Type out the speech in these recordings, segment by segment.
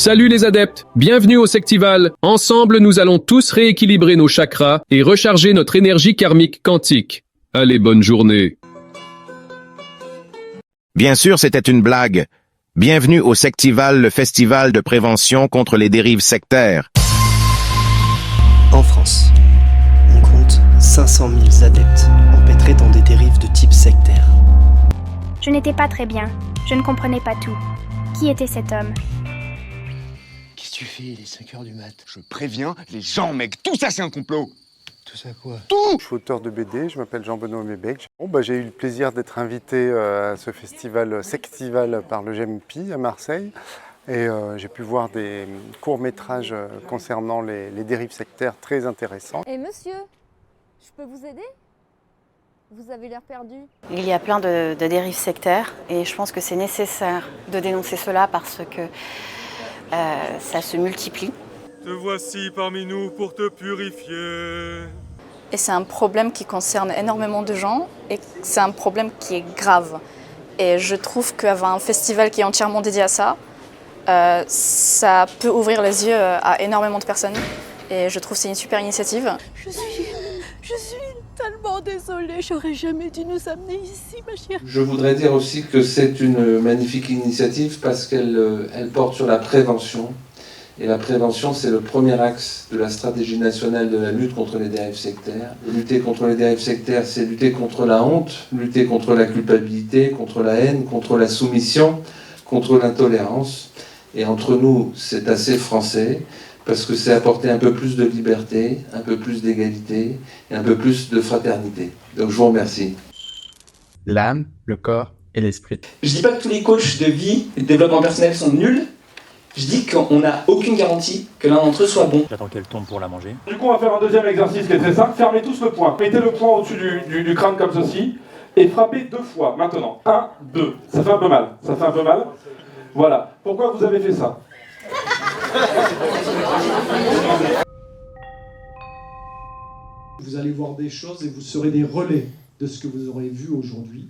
Salut les adeptes, bienvenue au Sectival. Ensemble, nous allons tous rééquilibrer nos chakras et recharger notre énergie karmique quantique. Allez, bonne journée. Bien sûr, c'était une blague. Bienvenue au Sectival, le festival de prévention contre les dérives sectaires. En France, on compte 500 000 adeptes empêtrés dans des dérives de type sectaire. Je n'étais pas très bien, je ne comprenais pas tout. Qui était cet homme ? Qu'est-ce que tu fais, il est 5h du mat? Je préviens les gens, mec, tout ça c'est un complot. Tout ça quoi? Tout! Je suis auteur de BD, je m'appelle Jean-Benoît Mébec. J'ai eu le plaisir d'être invité à ce festival Sectival par le GEMPI à Marseille. Et j'ai pu voir des courts-métrages concernant les dérives sectaires très intéressants. Et monsieur, je peux vous aider? Vous avez l'air perdu. Il y a plein de dérives sectaires et je pense que c'est nécessaire de dénoncer cela parce que ça se multiplie. Te voici parmi nous pour te purifier. Et c'est un problème qui concerne énormément de gens et c'est un problème qui est grave. Et je trouve qu'avoir un festival qui est entièrement dédié à ça, ça peut ouvrir les yeux à énormément de personnes. Et je trouve que c'est une super initiative. Je suis tellement désolée, j'aurais jamais dû nous amener ici, ma chère. Je voudrais dire aussi que c'est une magnifique initiative parce qu'elle porte sur la prévention. Et la prévention, c'est le premier axe de la stratégie nationale de la lutte contre les dérives sectaires. Lutter contre les dérives sectaires, c'est lutter contre la honte, lutter contre la culpabilité, contre la haine, contre la soumission, contre l'intolérance. Et entre nous, c'est assez français, parce que c'est apporter un peu plus de liberté, un peu plus d'égalité et un peu plus de fraternité. Donc je vous remercie. L'âme, le corps et l'esprit. Je dis pas que tous les coachs de vie et de développement personnel sont nuls. Je dis qu'on n'a aucune garantie que l'un d'entre eux soit bon. J'attends qu'elle tombe pour la manger. Du coup, on va faire un deuxième exercice qui est très simple. Fermez tous le poing. Mettez le poing au-dessus du crâne comme ceci. Et frappez 2 fois. Maintenant. 1, 2. Ça fait un peu mal. Ça fait un peu mal. Voilà. Pourquoi vous avez fait ça? Vous allez voir des choses et vous serez des relais de ce que vous aurez vu aujourd'hui.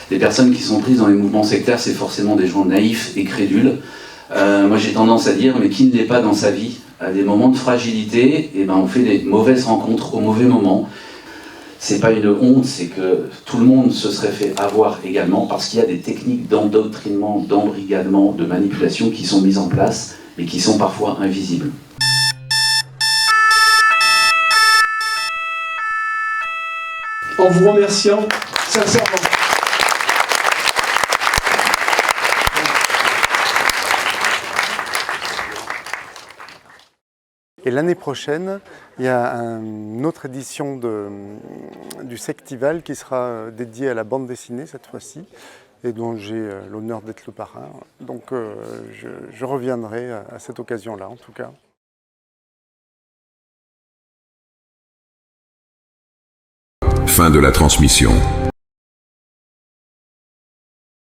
Les personnes qui sont prises dans les mouvements sectaires, c'est forcément des gens naïfs et crédules. Moi j'ai tendance à dire, mais qui ne l'est pas dans sa vie? À des moments de fragilité, on fait des mauvaises rencontres au mauvais moment. C'est pas une honte, c'est que tout le monde se serait fait avoir également parce qu'il y a des techniques d'endoctrinement, d'embrigadement, de manipulation qui sont mises en place, mais qui sont parfois invisibles. En vous remerciant sincèrement. Et l'année prochaine, il y a une autre édition du Sectival qui sera dédiée à la bande dessinée cette fois-ci et dont j'ai l'honneur d'être le parrain. Donc je reviendrai à cette occasion-là en tout cas. Fin de la transmission.